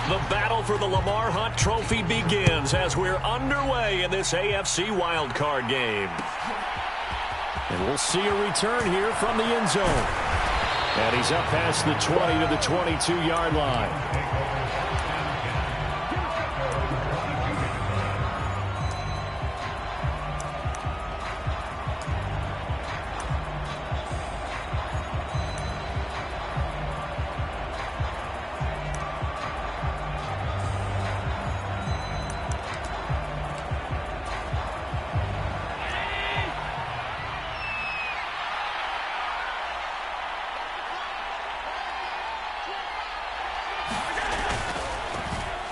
The battle for the Lamar Hunt Trophy begins as we're underway in this AFC wildcard game. And we'll see a return here from the end zone. And he's up past the 20 to the 22-yard line.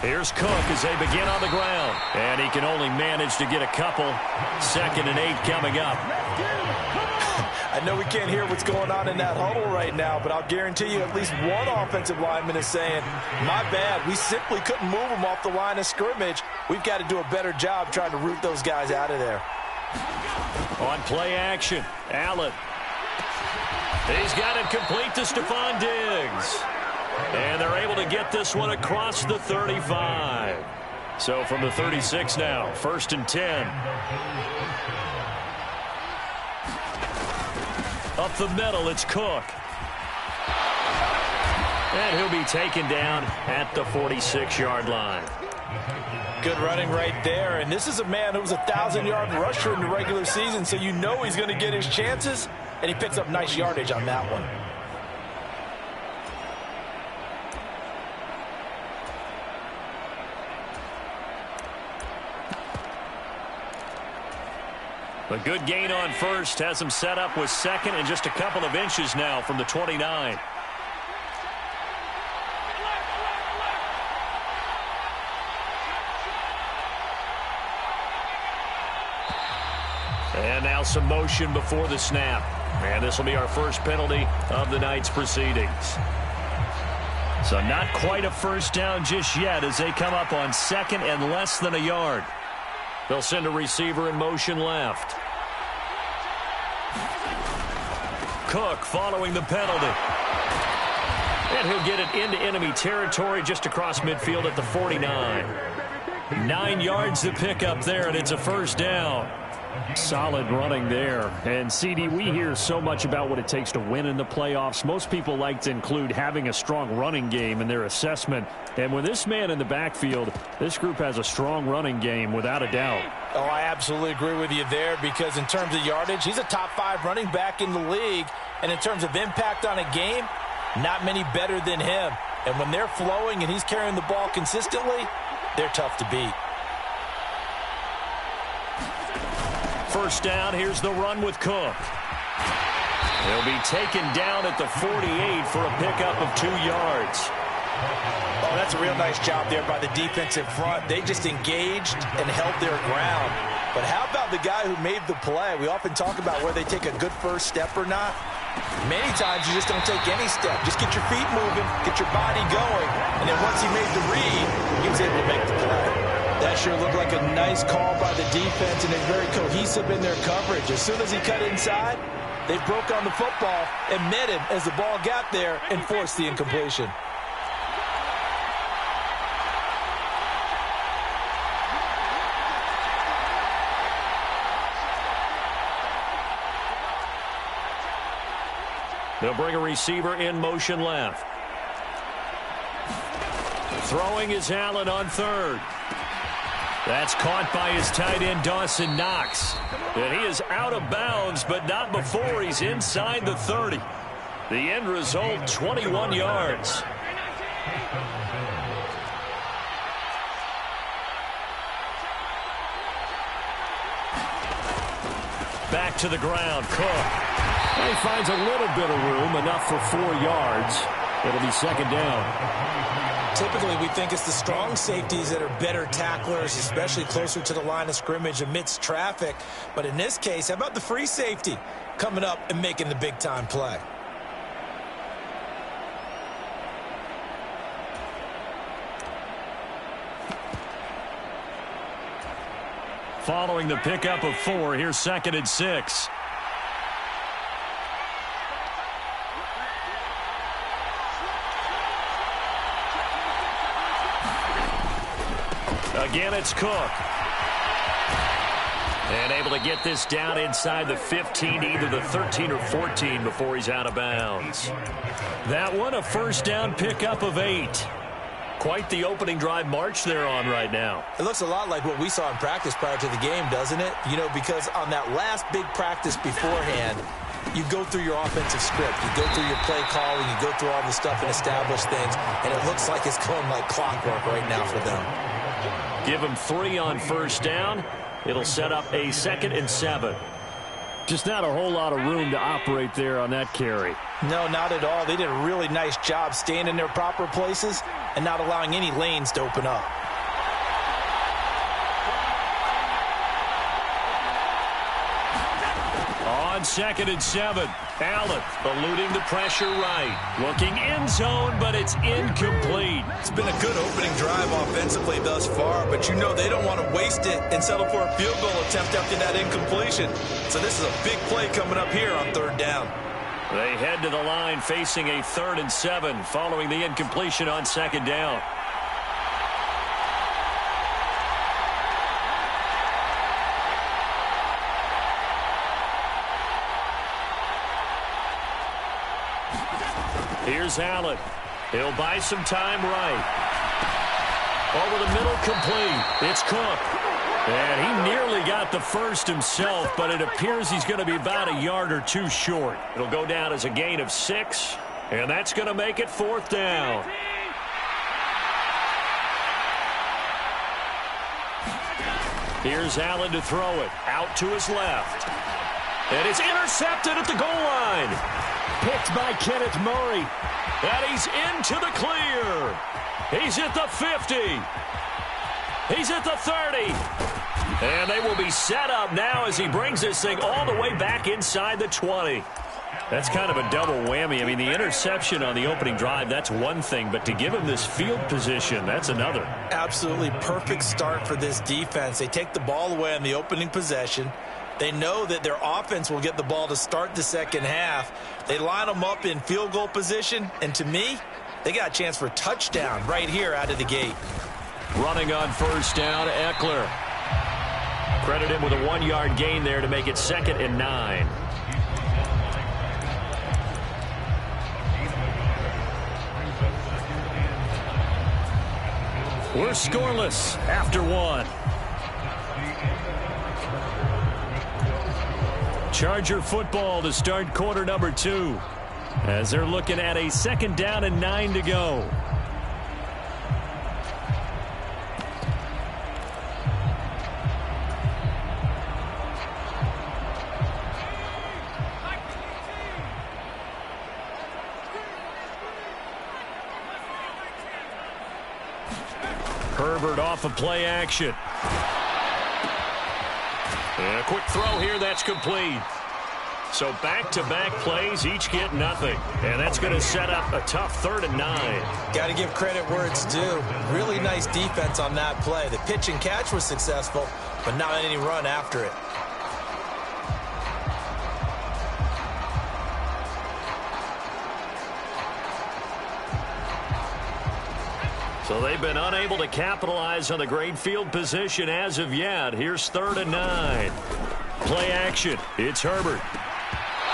Here's Cook as they begin on the ground. And he can only manage to get a couple. 2nd and 8 coming up. I know we can't hear what's going on in that huddle right now, but I'll guarantee you at least one offensive lineman is saying, my bad, we simply couldn't move them off the line of scrimmage. We've got to do a better job trying to root those guys out of there. On play action, Allen. He's got it complete to Stephon Diggs. And they're able to get this one across the 35. So from the 36 now, 1st and 10. Up the middle, it's Cook. And he'll be taken down at the 46-yard line. Good running right there. And this is a man who was a 1,000-yard rusher in the regular season, so you know he's going to get his chances. And he picks up nice yardage on that one. A good gain on first has him set up with 2nd and just a couple of inches now from the 29. And now some motion before the snap. And this will be our first penalty of the night's proceedings. So not quite a first down just yet as they come up on 2nd and less than a yard. They'll send a receiver in motion left. Cook following the penalty. And he'll get it into enemy territory just across midfield at the 49. 9 yards to pick up there, and it's a first down. Solid running there. And, CD, we hear so much about what it takes to win in the playoffs. Most people like to include having a strong running game in their assessment. And with this man in the backfield, this group has a strong running game without a doubt. Oh, I absolutely agree with you there because in terms of yardage, he's a top 5 running back in the league. And in terms of impact on a game, not many better than him. And when they're flowing and he's carrying the ball consistently, they're tough to beat. First down, here's the run with Cook. He'll be taken down at the 48 for a pickup of 2 yards. Oh, that's a real nice job there by the defense in front. They just engaged and held their ground. But how about the guy who made the play? We often talk about where they take a good first step or not. Many times you just don't take any step. Just get your feet moving, get your body going. And then once he made the read, he was able to make the play. That sure looked like a nice call by the defense, and they're very cohesive in their coverage. As soon as he cut inside, they broke on the football and met him as the ball got there and forced the incompletion. They'll bring a receiver in motion left. Throwing is Allen on 3rd. That's caught by his tight end, Dawson Knox. And he is out of bounds, but not before he's inside the 30. The end result, 21 yards. Back to the ground, Cook. And he finds a little bit of room, enough for 4 yards. It'll be 2nd down. Typically, we think it's the strong safeties that are better tacklers, especially closer to the line of scrimmage amidst traffic. But in this case, how about the free safety coming up and making the big-time play? Following the pickup of 4, here's 2nd and 6. Again, it's Cook. And able to get this down inside the 15, either the 13 or 14 before he's out of bounds. That one, a first down pickup of 8. Quite the opening drive march they're on right now. It looks a lot like what we saw in practice prior to the game, doesn't it? You know, because on that last big practice beforehand, you go through your offensive script. You go through your play calling. You go through all the stuff and establish things. And it looks like it's going like clockwork right now for them. Give them 3 on first down. It'll set up a 2nd and 7. Just not a whole lot of room to operate there on that carry. No, not at all. They did a really nice job staying in their proper places and not allowing any lanes to open up. On 2nd and 7, Allen eluding the pressure right. Looking end zone, but it's incomplete. It's been a good opening drive offensively thus far, but you know they don't want to waste it and settle for a field goal attempt after that incompletion. So this is a big play coming up here on 3rd down. They head to the line facing a 3rd and 7 following the incompletion on 2nd down. Here's Allen. He'll buy some time right. Over the middle, complete. It's Cook. And he nearly got the first himself, but it appears he's going to be about a yard or 2 short. It'll go down as a gain of 6, and that's going to make it 4th down. Here's Allen to throw it. Out to his left. And it's intercepted at the goal line. Picked by Kenneth Murray. And he's into the clear. He's at the 50. He's at the 30. And they will be set up now as he brings this thing all the way back inside the 20. That's kind of a double whammy. I mean, the interception on the opening drive, that's one thing. But to give him this field position, that's another. Absolutely perfect start for this defense. They take the ball away on the opening possession. They know that their offense will get the ball to start the second half. They line them up in field goal position, and to me, they got a chance for a touchdown right here out of the gate. Running on first down, Eckler. Credit him with a 1-yard gain there to make it 2nd and 9. We're scoreless after 1. Charger football to start quarter number 2 as they're looking at a 2nd down and 9 to go. Herbert off of play action. And a quick throw here, that's complete. So back-to-back plays, each get nothing. And that's going to set up a tough 3rd and 9. Got to give credit where it's due. Really nice defense on that play. The pitch and catch was successful, but not any run after it. So they've been unable to capitalize on the great field position as of yet. Here's 3rd and 9. Play action. It's Herbert.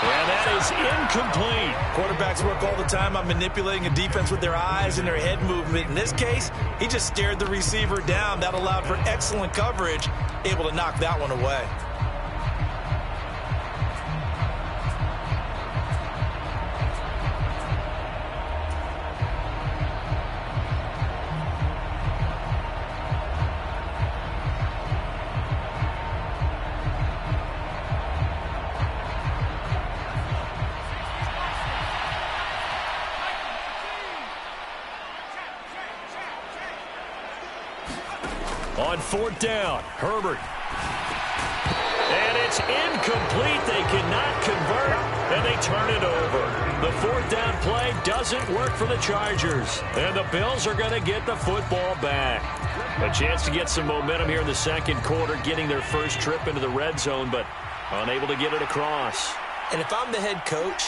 And that is incomplete. Quarterbacks work all the time on manipulating a defense with their eyes and their head movement. In this case, he just stared the receiver down. That allowed for excellent coverage, able to knock that one away. On 4th down, Herbert. And it's incomplete. They cannot convert, and they turn it over. The 4th down play doesn't work for the Chargers, and the Bills are going to get the football back. A chance to get some momentum here in the second quarter, getting their first trip into the red zone, but unable to get it across. And if I'm the head coach,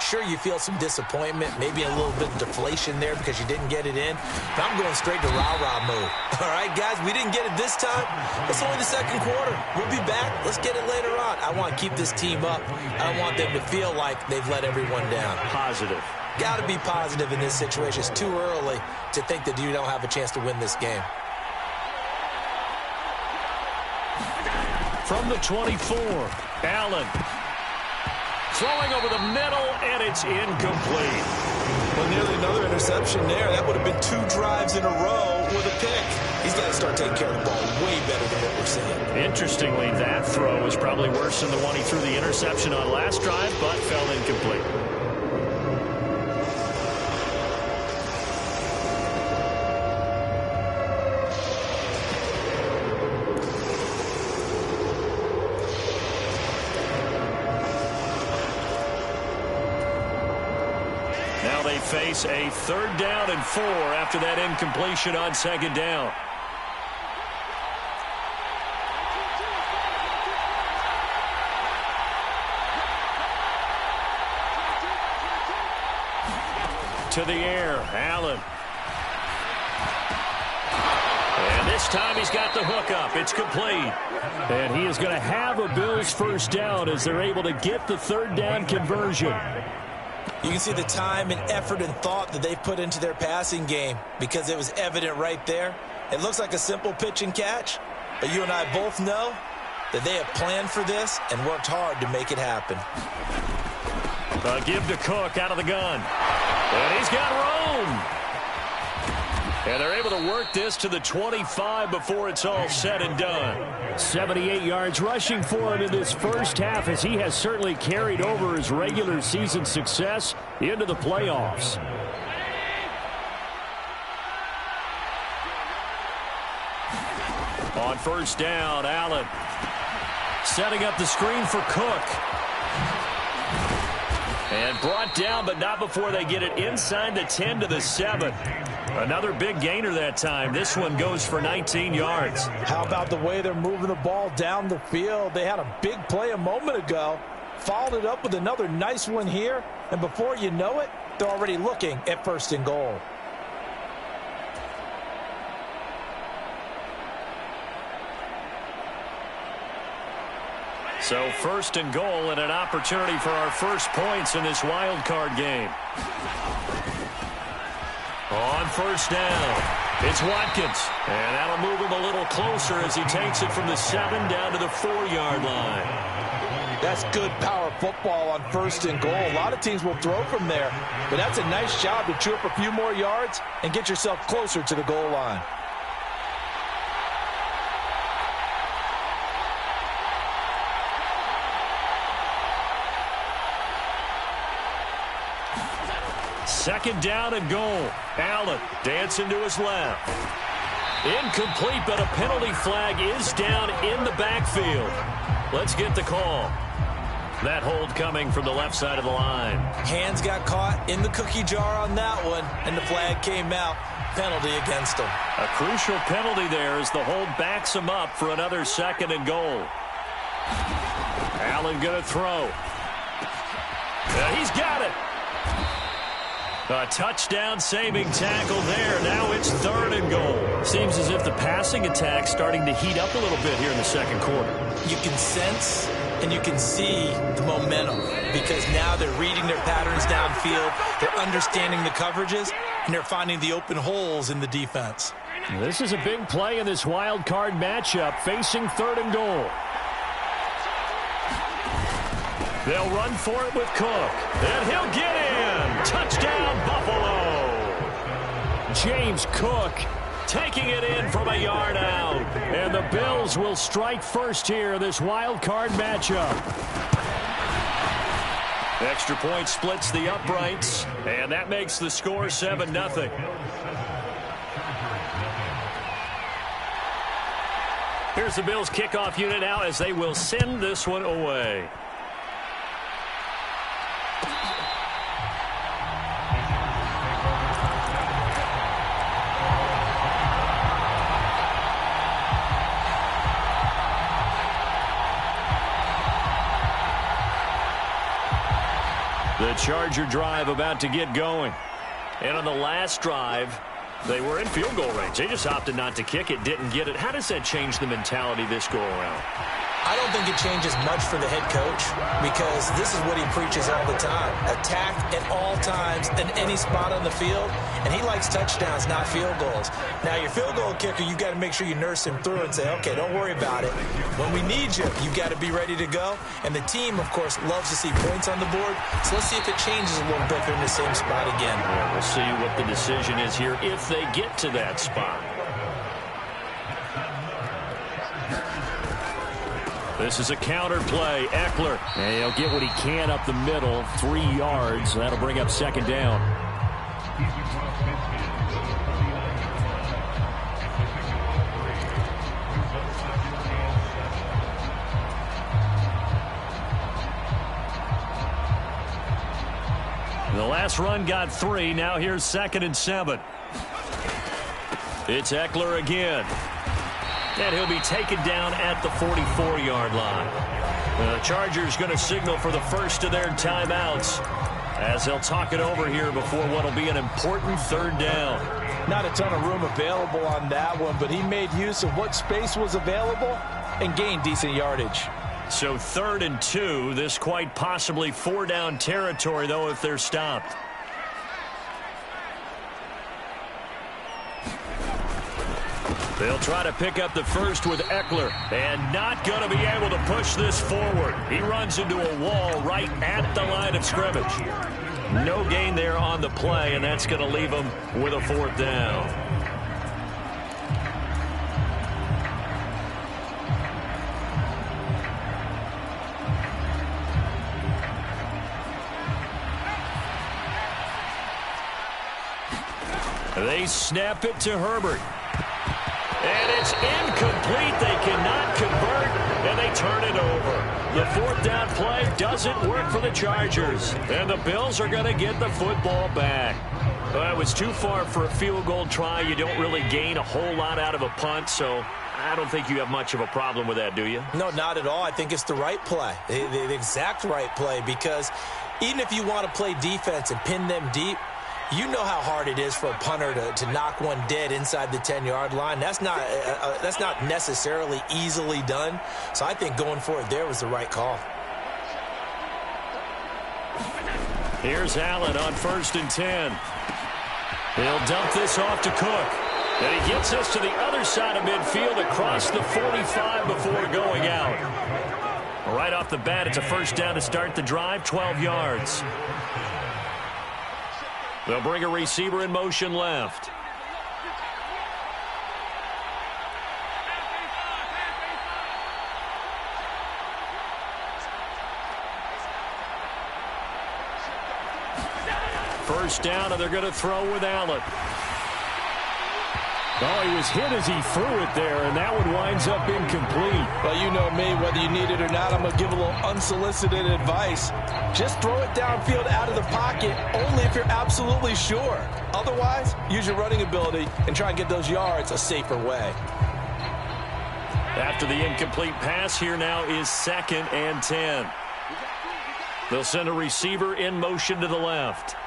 Sure, you feel some disappointment, maybe a little bit of deflation there because you didn't get it in. But I'm going straight to rah-rah mode. All right, guys, we didn't get it this time. It's only the second quarter. We'll be back. Let's get it later on. I want to keep this team up. I don't want them to feel like they've let everyone down. Positive. Got to be positive in this situation. It's too early to think that you don't have a chance to win this game. From the 24, Allen. Throwing over the middle, and it's incomplete. Well, nearly another interception there. That would have been 2 drives in a row with a pick. He's got to start taking care of the ball way better than what we're seeing. Interestingly, that throw was probably worse than the one he threw the interception on last drive, but fell incomplete. Face a 3rd down and 4 after that incompletion on 2nd down. To the air, Allen. And this time he's got the hook up. It's complete. And he is going to have a Bills 1st down as they're able to get the 3rd down conversion. You can see the time and effort and thought that they've put into their passing game because it was evident right there. It looks like a simple pitch and catch, but you and I both know that they have planned for this and worked hard to make it happen. Give to Cook out of the gun. And he's got room. And they're able to work this to the 25 before it's all said and done. 78 yards rushing for him in this first half as he has certainly carried over his regular season success into the playoffs. On 1st down, Allen setting up the screen for Cook. And brought down, but not before they get it inside the 10 to the 7. Another big gainer that time. This one goes for 19 yards. How about the way they're moving the ball down the field? They had a big play a moment ago, followed it up with another nice one here, and before you know it, they're already looking at 1st and goal. So 1st and goal and an opportunity for our first points in this wild card game. On 1st down, it's Watkins. And that'll move him a little closer as he takes it from the 7 down to the 4-yard line. That's good power football on 1st and goal. A lot of teams will throw from there, but that's a nice job to chew up a few more yards and get yourself closer to the goal line. Second down and goal. Allen dancing to his left. Incomplete, but a penalty flag is down in the backfield. Let's get the call. That hold coming from the left side of the line. Hands got caught in the cookie jar on that one, and the flag came out. Penalty against him. A crucial penalty there as the hold backs him up for another 2nd and goal. Allen going to throw. He's got it. A touchdown saving tackle there. Now it's 3rd and goal. Seems as if the passing attack's starting to heat up a little bit here in the 2nd quarter. You can sense and you can see the momentum because now they're reading their patterns downfield. They're understanding the coverages, and they're finding the open holes in the defense. This is a big play in this wild card matchup facing 3rd and goal. They'll run for it with Cook. And he'll get in. Touchdown, Buffalo. James Cook taking it in from a yard out. And the Bills will strike first here in this wild card matchup. Extra point splits the uprights. And that makes the score 7-0. Here's the Bills kickoff unit now as they will send this one away. The The Charger drive about to get going. And on the last drive, they were in field goal range. They just opted not to kick it, didn't get it. How does that change the mentality this go around? I don't think it changes much for the head coach because this is what he preaches all the time. Attack at all times in any spot on the field, and he likes touchdowns, not field goals. Now, your field goal kicker, you got to make sure you nurse him through and say, okay, don't worry about it. When we need you, you got to be ready to go. And the team, of course, loves to see points on the board, so let's see if it changes a little bit if they're in the same spot again. Yeah, we'll see what the decision is here if they get to that spot. This is a counter play. Eckler. And he'll get what he can up the middle. 3 yards. That'll bring up second down. The last run got 3. Now here's 2nd and 7. It's Eckler again. And he'll be taken down at the 44-yard line. The Chargers going to signal for the first of their timeouts as they'll talk it over here before what will be an important 3rd down. Not a ton of room available on that one, but he made use of what space was available and gained decent yardage. So 3rd and 2, this quite possibly 4-down territory, though, if they're stopped. They'll try to pick up the first with Eckler, and not going to be able to push this forward. He runs into a wall right at the line of scrimmage. No gain there on the play, and that's going to leave him with a 4th down. They snap it to Herbert. And it's incomplete. They cannot convert, and they turn it over. The 4th down play doesn't work for the Chargers, and the Bills are going to get the football back. Well, it was too far for a field goal try. You don't really gain a whole lot out of a punt, so I don't think you have much of a problem with that, do you? No, not at all. I think it's the right play, the exact right play, because even if you want to play defense and pin them deep, you know how hard it is for a punter to knock one dead inside the 10-yard line. That's not necessarily easily done. So I think going for it there was the right call. Here's Allen on 1st and 10. He'll dump this off to Cook. And he gets us to the other side of midfield across the 45 before going out. Right off the bat, it's a 1st down to start the drive, 12 yards. They'll bring a receiver in motion left. First down, and they're going to throw with Allen. Oh, he was hit as he threw it there, and that one winds up incomplete. Well, you know me, whether you need it or not, I'm going to give a little unsolicited advice. Just throw it downfield out of the pocket only if you're absolutely sure. Otherwise, use your running ability and try and get those yards a safer way. After the incomplete pass, here now is 2nd and 10. They'll send a receiver in motion to the left.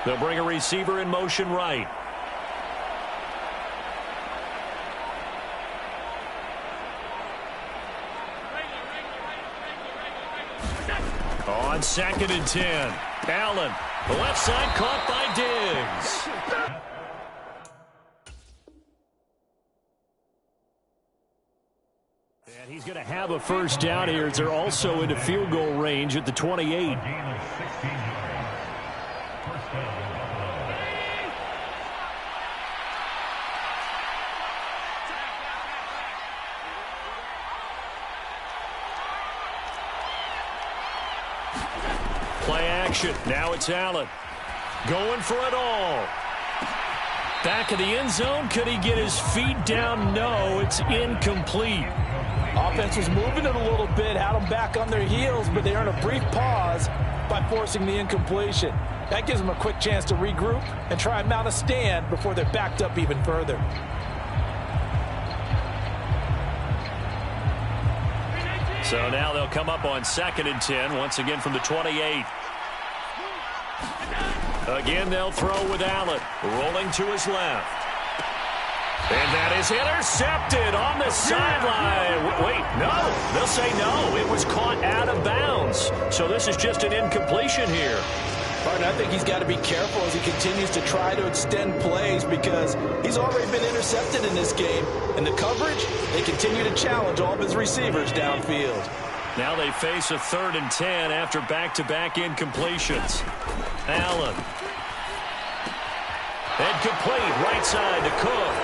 They'll bring a receiver in motion right. On 2nd and 10. Allen, the left side caught by Diggs. And he's going to have a 1st down here as they're also into field goal range at the 28. Play action. Now it's Allen. Going for it all. Back of the end zone. Could he get his feet down? No, it's incomplete. Offense was moving it a little bit, had them back on their heels, but they earned a brief pause by forcing the incompletion. That gives them a quick chance to regroup and try and mount a stand before they're backed up even further. So now they'll come up on 2nd and 10, once again from the 28. Again, they'll throw with Allen, rolling to his left. And that is intercepted on the sideline. Wait, no. They'll say no. It was caught out of bounds. So this is just an incompletion here. Partner, I think he's got to be careful as he continues to try to extend plays because he's already been intercepted in this game. And the coverage, they continue to challenge all of his receivers downfield. Now they face a 3rd and 10 after back-to-back incompletions. Allen. And complete right side to Cook.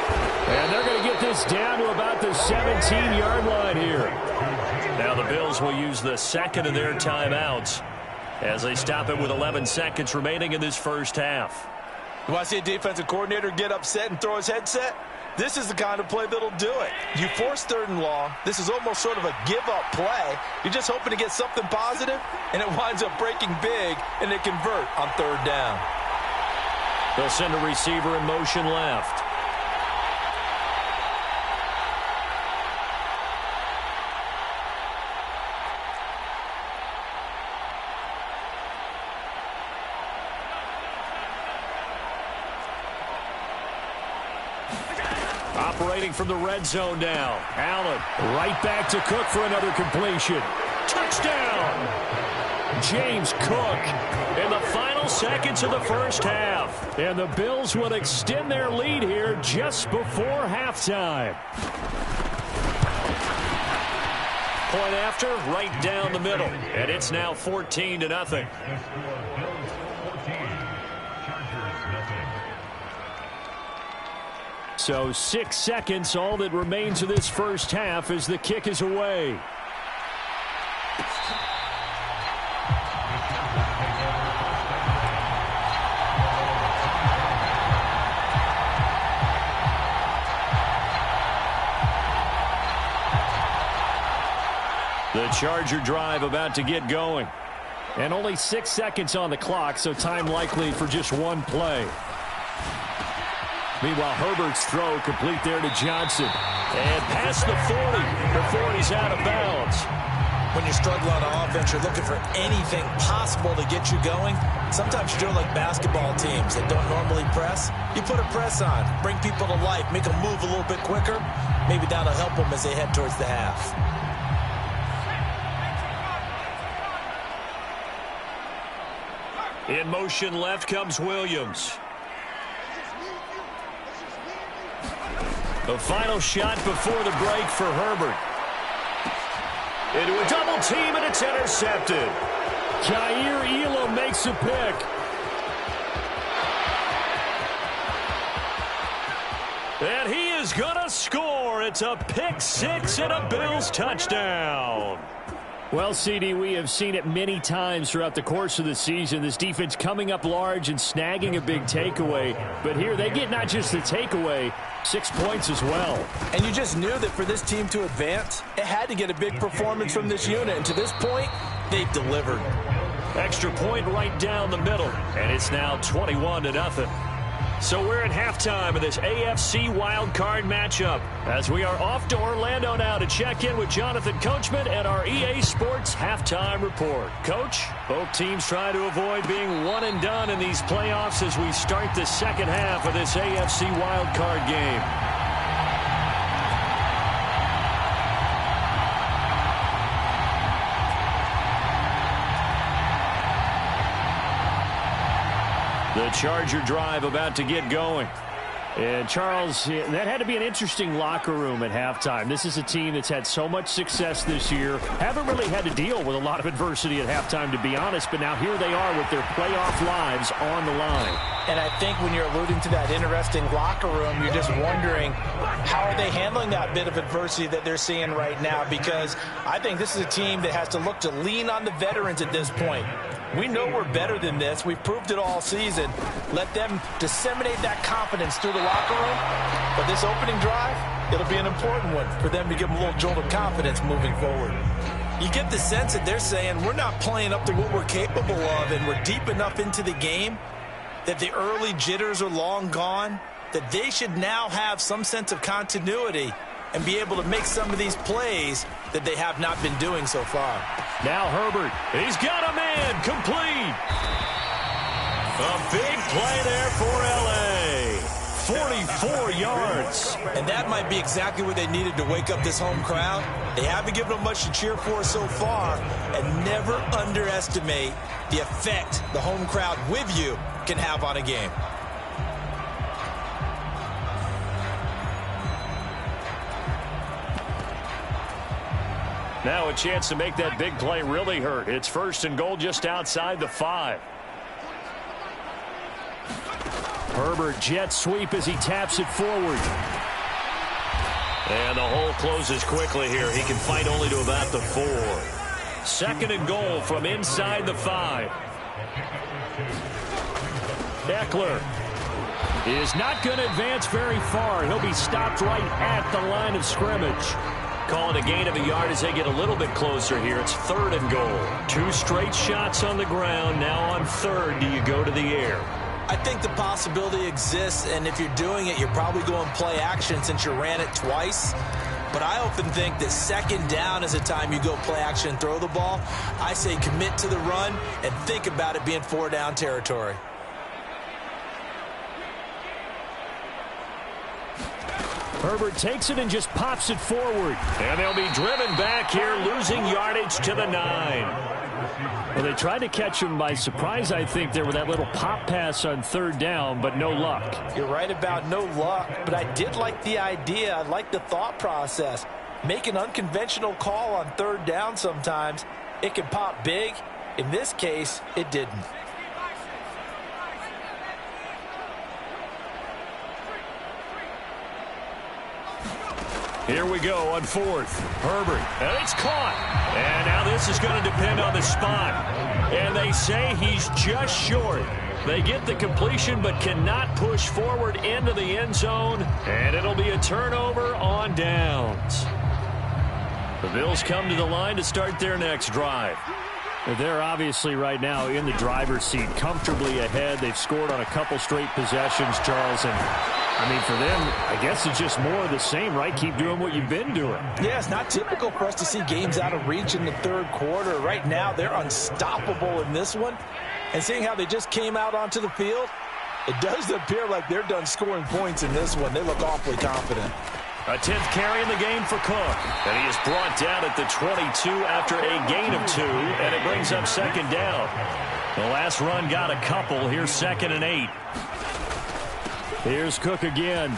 And they're going to get this down to about the 17-yard line here. Now the Bills will use the 2nd of their timeouts as they stop it with 11 seconds remaining in this first half. You want to see a defensive coordinator get upset and throw his headset? This is the kind of play that'll do it. You force 3rd and long. This is almost sort of a give-up play. You're just hoping to get something positive, and it winds up breaking big, and they convert on 3rd down. They'll send a receiver in motion left. Operating from the red zone now. Allen right back to Cook for another completion. Touchdown! James Cook in the final seconds of the first half. And the Bills will extend their lead here just before halftime. Point after, right down the middle. And it's now 14-0. So 6 seconds, all that remains of this first half as the kick is away. The Charger drive about to get going. And only 6 seconds on the clock, so time likely for just one play. Meanwhile, Herbert's throw complete there to Johnson. And past the 40. The 40's out of bounds. When you're struggling on offense, you're looking for anything possible to get you going. Sometimes you're doing like basketball teams that don't normally press. You put a press on, bring people to life, make them move a little bit quicker. Maybe that'll help them as they head towards the half. In motion left comes Williams. The final shot before the break for Herbert. Into a double team, and it's intercepted. Jair Elam makes a pick. And he is going to score. It's a pick six and a Bills touchdown. Well, CD, we have seen it many times throughout the course of the season. This defense coming up large and snagging a big takeaway. But here they get not just the takeaway, 6 points as well. And you just knew that for this team to advance, it had to get a big performance from this unit. And to this point, they've delivered. Extra point right down the middle. And it's now 21-0. So we're at halftime of this AFC wildcard matchup as we are off to Orlando now to check in with Jonathan Coachman and our EA Sports halftime report. Coach, both teams try to avoid being one and done in these playoffs as we start the second half of this AFC wildcard game. The Charger drive about to get going. And, Charles, that had to be an interesting locker room at halftime. This is a team that's had so much success this year. Haven't really had to deal with a lot of adversity at halftime, to be honest. But now here they are with their playoff lives on the line. And I think when you're alluding to that interesting locker room, you're just wondering how are they handling that bit of adversity that they're seeing right now? Because I think this is a team that has to look to lean on the veterans at this point. We know we're better than this. We've proved it all season. Let them disseminate that confidence through the locker room. But this opening drive, it'll be an important one for them to give them a little jolt of confidence moving forward. You get the sense that they're saying we're not playing up to what we're capable of, and we're deep enough into the game that the early jitters are long gone, that they should now have some sense of continuity and be able to make some of these plays that they have not been doing so far. Now Herbert, he's got a man, complete. A big play there for L.A. 44 yards. And that might be exactly what they needed to wake up this home crowd. They haven't given them much to cheer for so far, and never underestimate the effect the home crowd with you can have on a game. Now a chance to make that big play really hurt. It's 1st and goal just outside the 5. Herbert jet sweep as he taps it forward. And the hole closes quickly here. He can fight only to about the 4. 2nd and goal from inside the 5. Eckler is not going to advance very far. He'll be stopped right at the line of scrimmage. Call it a gain of a yard as they get a little bit closer here. It's 3rd and goal. 2 straight shots on the ground. Now on 3rd, do you go to the air? I think the possibility exists, and if you're doing it, you're probably going play action since you ran it twice. But I often think that 2nd down is a time you go play action and throw the ball. I say commit to the run and think about it being 4-down territory. Herbert takes it and just pops it forward. And they'll be driven back here, losing yardage to the 9. Well, they tried to catch him by surprise, I think, there with that little pop pass on 3rd down, but no luck. You're right about no luck, but I did like the idea. I like the thought process. Make an unconventional call on 3rd down sometimes. It can pop big. In this case, it didn't. Here we go on 4th. Herbert, and it's caught. And now this is going to depend on the spot. And they say he's just short. They get the completion but cannot push forward into the end zone. And it'll be a turnover on downs. The Bills come to the line to start their next drive. They're obviously right now in the driver's seat, comfortably ahead. They've scored on a couple straight possessions, Charles, and I mean, for them, I guess it's just more of the same, right? Keep doing what you've been doing. Yeah, it's not typical for us to see games out of reach in the 3rd quarter. Right now, they're unstoppable in this one. And seeing how they just came out onto the field, it does appear like they're done scoring points in this one. They look awfully confident. A 10th carry in the game for Cook. And he is brought down at the 22 after a gain of 2, and it brings up 2nd down. The last run got a couple. Here's 2nd and 8. Here's Cook again.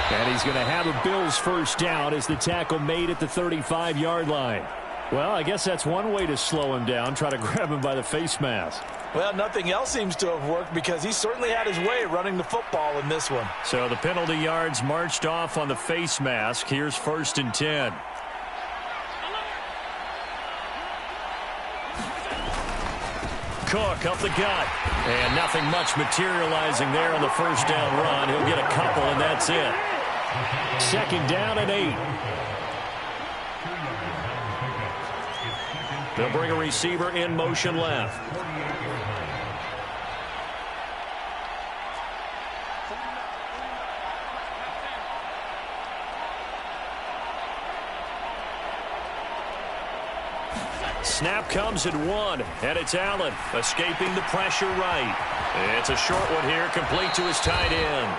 And he's going to have a Bills 1st down as the tackle made at the 35-yard line. Well, I guess that's one way to slow him down, try to grab him by the face mask. Well, nothing else seems to have worked because he certainly had his way running the football in this one. So the penalty yards marched off on the face mask. Here's 1st and 10. Cook up the gut. And nothing much materializing there on the 1st down run. He'll get a couple, and that's it. 2nd down and 8. They'll bring a receiver in motion left. Snap comes at 1, and it's Allen escaping the pressure right. It's a short one here, complete to his tight end.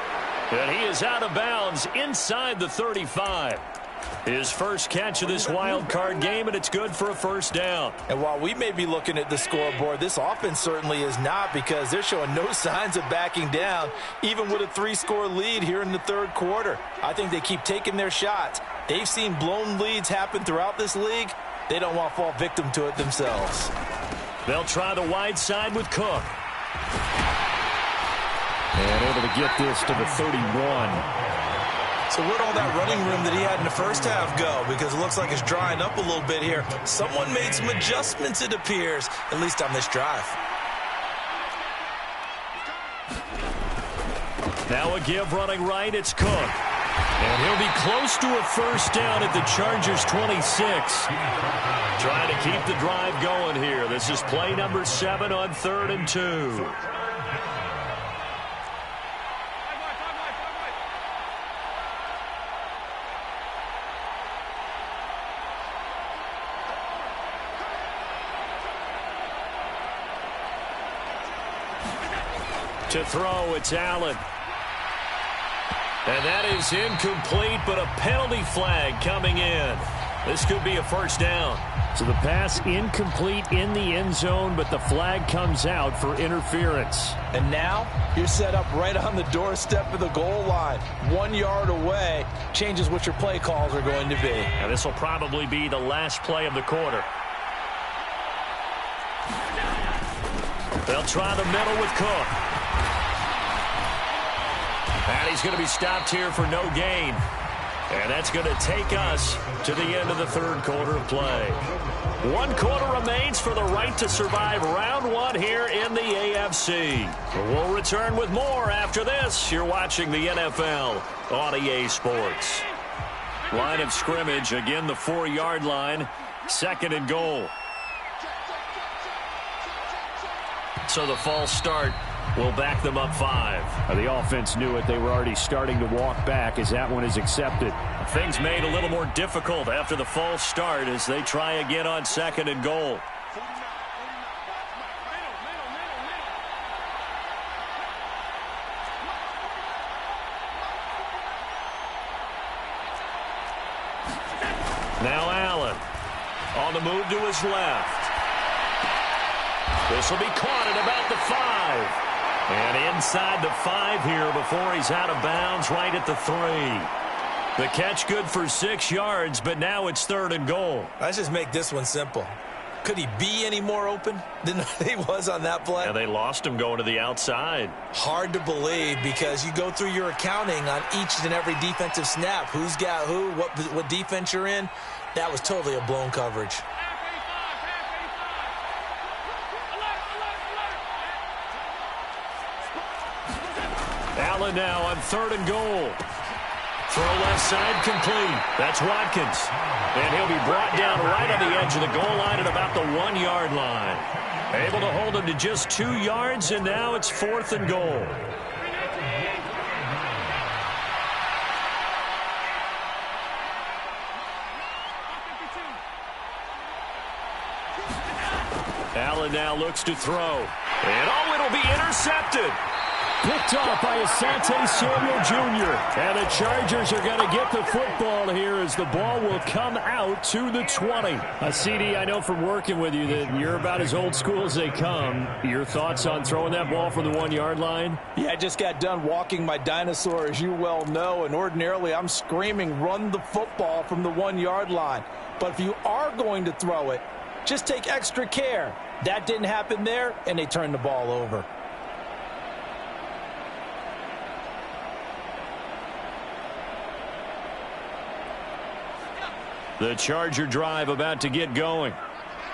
And he is out of bounds inside the 35. His first catch of this wild card game, and it's good for a 1st down. And while we may be looking at the scoreboard, this offense certainly is not, because they're showing no signs of backing down, even with a 3-score lead here in the 3rd quarter. I think they keep taking their shots. They've seen blown leads happen throughout this league. They don't want to fall victim to it themselves. They'll try the wide side with Cook. And able to get this to the 31. So where'd all that running room that he had in the first half go? Because it looks like it's drying up a little bit here. Someone made some adjustments, it appears, at least on this drive. Now a give running right, it's Cook. And he'll be close to a first down at the Chargers' 26. Trying to keep the drive going here. This is play number 7 on 3rd and 2. To throw, it's Allen. And that is incomplete, but a penalty flag coming in. This could be a first down. So the pass incomplete in the end zone, but the flag comes out for interference. And now you're set up right on the doorstep of the goal line. 1 yard away changes what your play calls are going to be. And this will probably be the last play of the quarter. They'll try the middle with Cook. And he's going to be stopped here for no gain. And that's going to take us to the end of the 3rd quarter of play. 1 quarter remains for the right to survive round 1 here in the AFC. We'll return with more after this. You're watching the NFL on EA Sports. Line of scrimmage, again the 4-yard line. 2nd and goal. So the false start will back them up 5. The offense knew it. They were already starting to walk back as that one is accepted. Things made a little more difficult after the false start as they try again on 2nd and goal. Now Allen on the move to his left. This will be caught at about the 5. And inside the 5 here before he's out of bounds right at the 3. The catch good for 6 yards, but now it's 3rd and goal. Let's just make this one simple. Could he be any more open than he was on that play? Yeah, they lost him going to the outside. Hard to believe because you go through your accounting on each and every defensive snap. Who's got who, what defense you're in. That was totally a blown coverage. Allen now on 3rd and goal. Throw left side complete. That's Watkins. And he'll be brought down right on the edge of the goal line at about the 1-yard line. Able to hold him to just 2 yards, and now it's 4th and goal. Allen now looks to throw. And oh, it'll be intercepted. Picked off by Asante Samuel Jr. And the Chargers are going to get the football here as the ball will come out to the 20. CD, I know from working with you that you're about as old school as they come. Your thoughts on throwing that ball from the 1-yard line? Yeah, I just got done walking my dinosaur, as you well know, and ordinarily I'm screaming, run the football from the 1-yard line. But if you are going to throw it, just take extra care. That didn't happen there, and they turned the ball over. The Charger drive about to get going.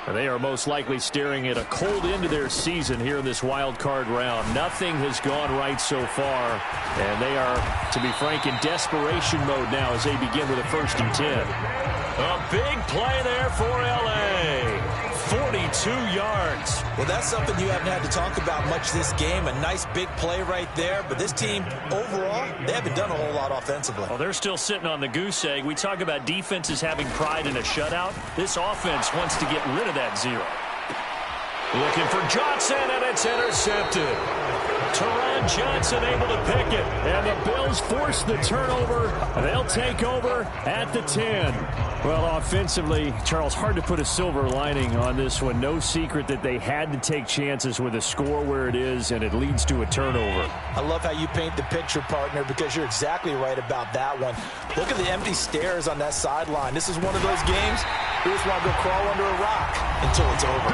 They are most likely staring at a cold end to their season here in this wild card round. Nothing has gone right so far, and they are, to be frank, in desperation mode now as they begin with a 1st and 10. A big play there for L.A. 42 yards. Well, that's something you haven't had to talk about much this game. A nice big play right there. But this team, overall, they haven't done a whole lot offensively. Well, they're still sitting on the goose egg. We talk about defenses having pride in a shutout. This offense wants to get rid of that 0. Looking for Johnson, and it's intercepted. Teron Johnson able to pick it. And the Bills force the turnover. They'll take over at the 10. Well, offensively, Charles, hard to put a silver lining on this one. No secret that they had to take chances with a score where it is, and it leads to a turnover. I love how you paint the picture, partner, because you're exactly right about that one. Look at the empty stairs on that sideline. This is one of those games you just want to go crawl under a rock until it's over.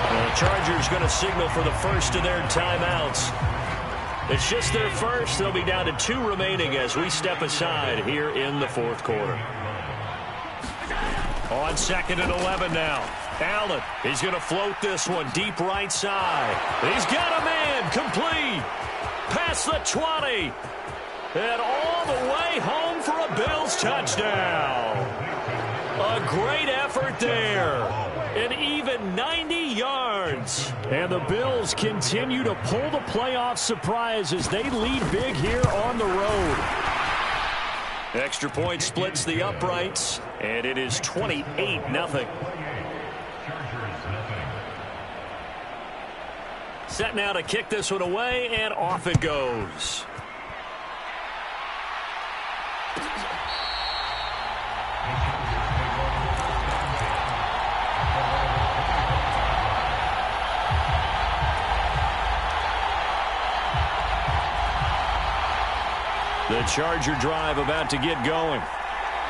The Chargers going to signal for the first of their timeouts. It's just their first. They'll be down to 2 remaining as we step aside here in the 4th quarter. On 2nd and 11 now. Allen, he's going to float this one deep right side. He's got a man complete. Past the 20. And all the way home for a Bills touchdown. A great effort there. An even 90 yards. And the Bills continue to pull the playoff surprise as they lead big here on the road. Extra point splits the uprights, and it is 28-0. Set now to kick this one away, and off it goes. The Charger drive about to get going.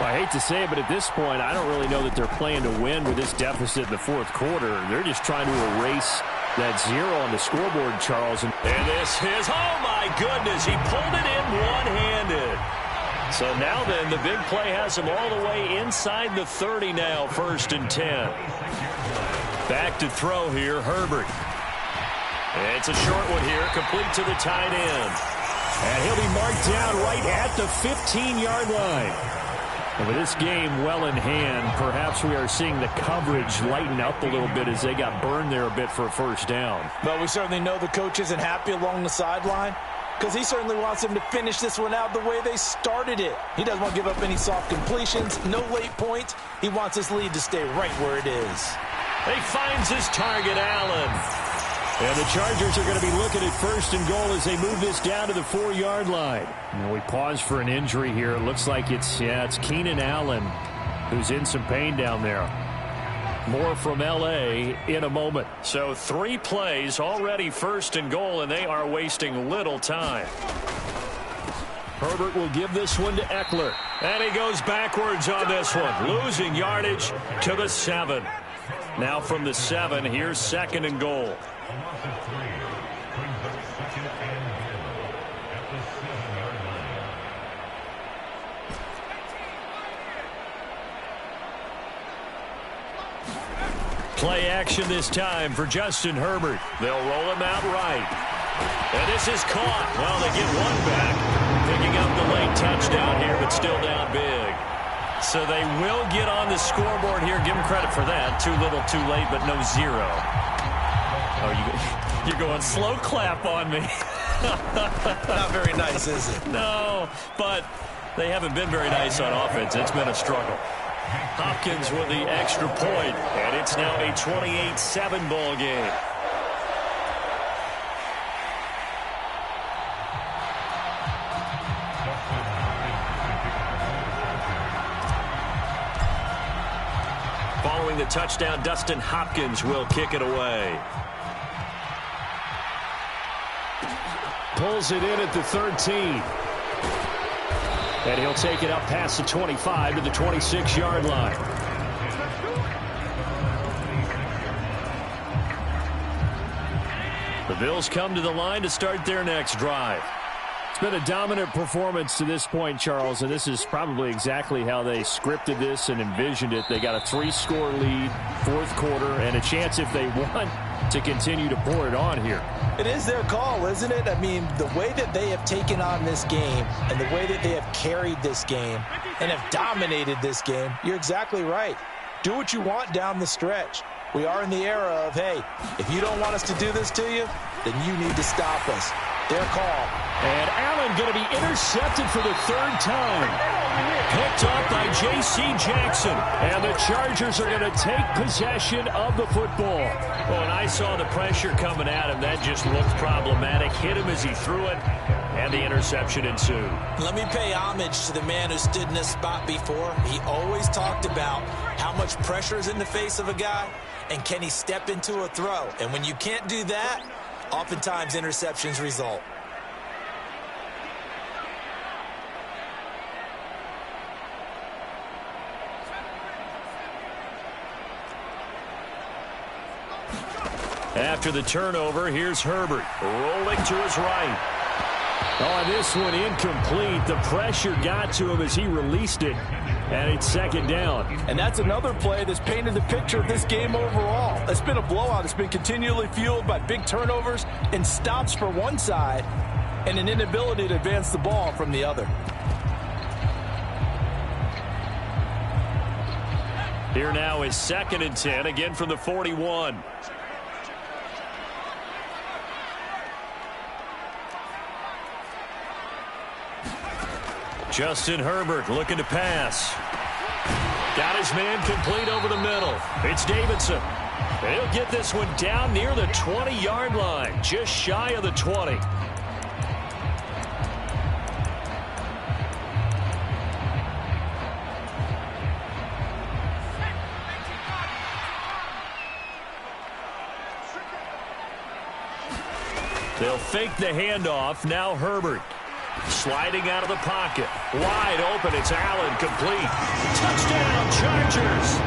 I hate to say it, but at this point, I don't really know that they're playing to win with this deficit in the fourth quarter. They're just trying to erase that zero on the scoreboard, Charles. And this is, oh my goodness, he pulled it in one-handed. So now then, the big play has him all the way inside the 30 now, 1st and 10. Back to throw here, Herbert. It's a short one here, complete to the tight end. And he'll be marked down right at the 15-yard line. And with this game well in hand, perhaps we are seeing the coverage lighten up a little bit as they got burned there a bit for a first down. But we certainly know the coach isn't happy along the sideline because he certainly wants them to finish this one out the way they started it. He doesn't want to give up any soft completions, no late points. He wants his lead to stay right where it is. He finds his target, Allen. And the Chargers are going to be looking at 1st and goal as they move this down to the 4-yard line. And we pause for an injury here. It looks like it's Keenan Allen who's in some pain down there. More from L.A. in a moment. So 3 plays already 1st and goal, and they are wasting little time. Herbert will give this one to Eckler. And he goes backwards on this one, losing yardage to the 7. Now from the 7, here's 2nd and goal. Play action this time for Justin Herbert. They'll roll him out right. And this is caught. Well, they get one back. Picking up the late touchdown here, but still down big. So they will get on the scoreboard here. Give them credit for that. Too little, too late, but no 0. Oh, you're going slow clap on me. Not very nice, is it? No, but they haven't been very nice on offense. It's been a struggle. Hopkins with the extra point, and it's now a 28-7 ball game. Following the touchdown, Dustin Hopkins will kick it away. Pulls it in at the 13. And he'll take it up past the 25 to the 26-yard line. The Bills come to the line to start their next drive. It's been a dominant performance to this point, Charles, and this is probably exactly how they scripted this and envisioned it. They got a 3-score lead, 4th quarter, and a chance if they want to continue to pour it on here. It is their call, isn't it? I mean, the way that they have taken on this game and the way that they have carried this game and have dominated this game, you're exactly right. Do what you want down the stretch. We are in the era of, hey, if you don't want us to do this to you, then you need to stop us. Their call. And Allen going to be intercepted for the 3rd time. Picked up by J.C. Jackson. And the Chargers are going to take possession of the football. Well, and I saw the pressure coming at him. That just looked problematic. Hit him as he threw it, and the interception ensued. Let me pay homage to the man who stood in this spot before. He always talked about how much pressure is in the face of a guy, and can he step into a throw. And when you can't do that, oftentimes interceptions result. After the turnover, here's Herbert rolling to his right. Oh, this one incomplete. The pressure got to him as he released it, and it's 2nd down. And that's another play that's painted the picture of this game overall. It's been a blowout. It's been continually fueled by big turnovers and stops for one side and an inability to advance the ball from the other. Here now is 2nd and 10, again from the 41. Justin Herbert looking to pass. Got his man complete over the middle. It's Davidson. And he'll get this one down near the 20-yard line, just shy of the 20. They'll fake the handoff. Now Herbert. Sliding out of the pocket. Wide open. It's Allen complete. Touchdown, Chargers.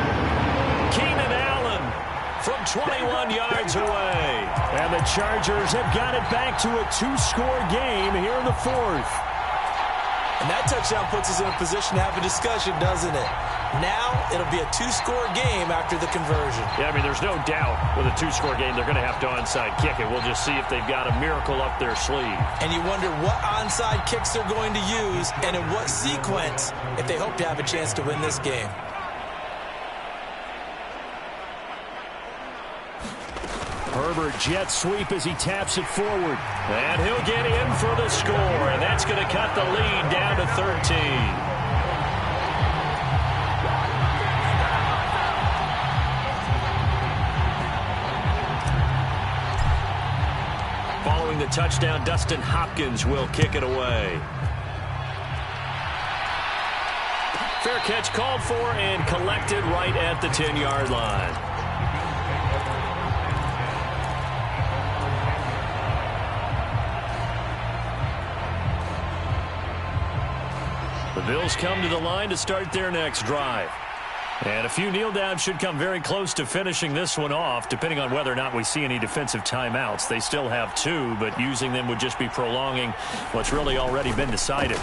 Keenan Allen from 21 yards away. And the Chargers have got it back to a 2-score game here in the 4th. And that touchdown puts us in a position to have a discussion, doesn't it? Now it'll be a 2-score game after the conversion. Yeah, I mean, there's no doubt with a 2-score game they're going to have to onside kick it. We'll just see if they've got a miracle up their sleeve. And you wonder what onside kicks they're going to use and in what sequence if they hope to have a chance to win this game. Herbert jet sweep as he taps it forward. And he'll get in for the score. And that's going to cut the lead down to 13. Following the touchdown, Dustin Hopkins will kick it away. Fair catch called for and collected right at the 10-yard line. The Bills come to the line to start their next drive. And a few kneel downs should come very close to finishing this one off, depending on whether or not we see any defensive timeouts. They still have 2, but using them would just be prolonging what's really already been decided.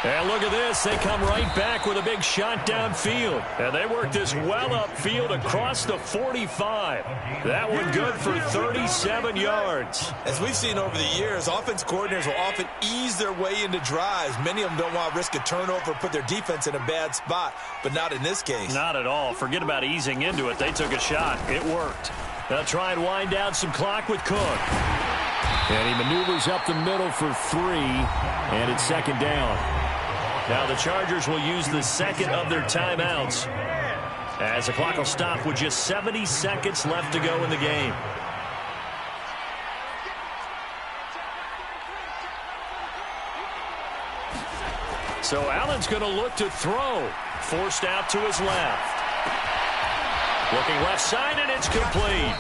And look at this. They come right back with a big shot downfield. And they work this well upfield across the 45. That one good for 37 yards. As we've seen over the years, offense coordinators will often ease their way into drives. Many of them don't want to risk a turnover, put their defense in a bad spot, but not in this case. Not at all. Forget about easing into it. They took a shot. It worked. They'll try and wind down some clock with Cook. And he maneuvers up the middle for 3, and it's 2nd down. Now the Chargers will use the second of their timeouts as the clock will stop with just 70 seconds left to go in the game. So Allen's going to look to throw. Forced out to his left. Looking left side, and it's complete.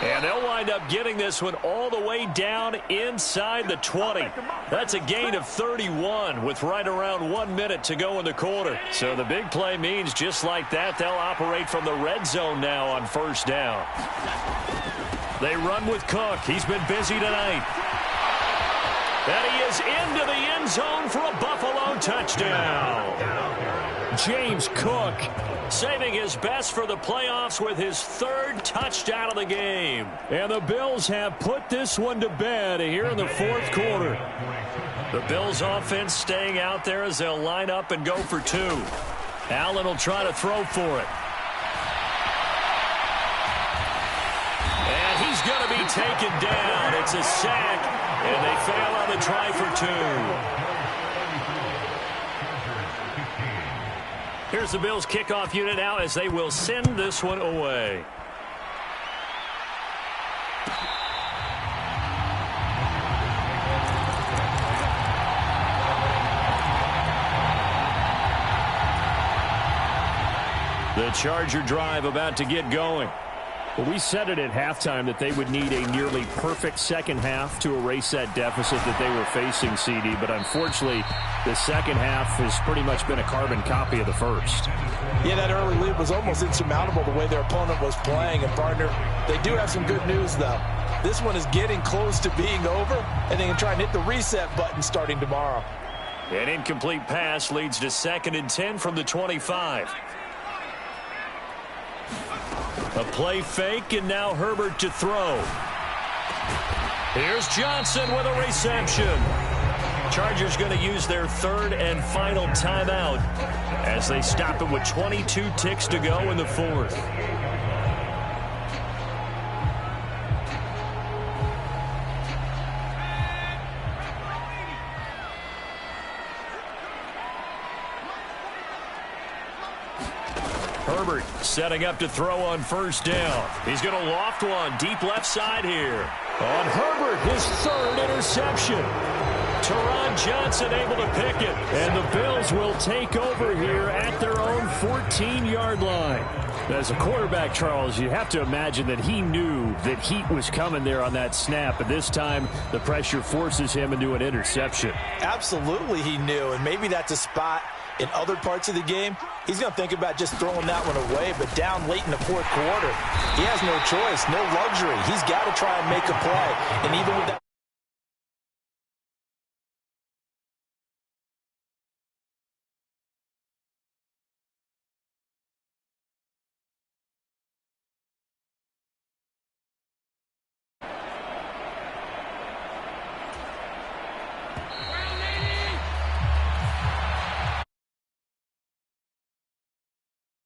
And they'll wind up getting this one all the way down inside the 20. That's a gain of 31 with right around 1 minute to go in the quarter. So the big play means just like that, they'll operate from the red zone now on 1st down. They run with Cook. He's been busy tonight. And he is into the end zone for a Buffalo touchdown. James Cook saving his best for the playoffs with his 3rd touchdown of the game. And the Bills have put this one to bed here in the 4th quarter. The Bills offense staying out there as they'll line up and go for 2. Allen will try to throw for it. And he's going to be taken down. It's a sack, and they fail on the try for 2. Here's the Bills kickoff unit now as they will send this one away. The Charger drive about to get going. Well, we said it at halftime that they would need a nearly perfect second half to erase that deficit that they were facing, CD. But unfortunately, the second half has pretty much been a carbon copy of the first. Yeah, that early lead was almost insurmountable the way their opponent was playing. And, partner, they do have some good news, though. This one is getting close to being over, and they can try and hit the reset button starting tomorrow. An incomplete pass leads to 2nd and 10 from the 25. A play fake, and now Herbert to throw. Here's Johnson with a reception. Chargers going to use their third and final timeout as they stop it with 22 ticks to go in the fourth. Herbert setting up to throw on first down. He's going to loft one deep left side here. On Herbert, his third interception. Teron Johnson able to pick it. And the Bills will take over here at their own 14-yard line. As a quarterback, Charles, you have to imagine that he knew that heat was coming there on that snap. But this time, the pressure forces him into an interception. Absolutely he knew. And maybe that's a spot in other parts of the game. He's going to think about just throwing that one away. But down late in the fourth quarter, he has no choice, no luxury. He's got to try and make a play. And even with that...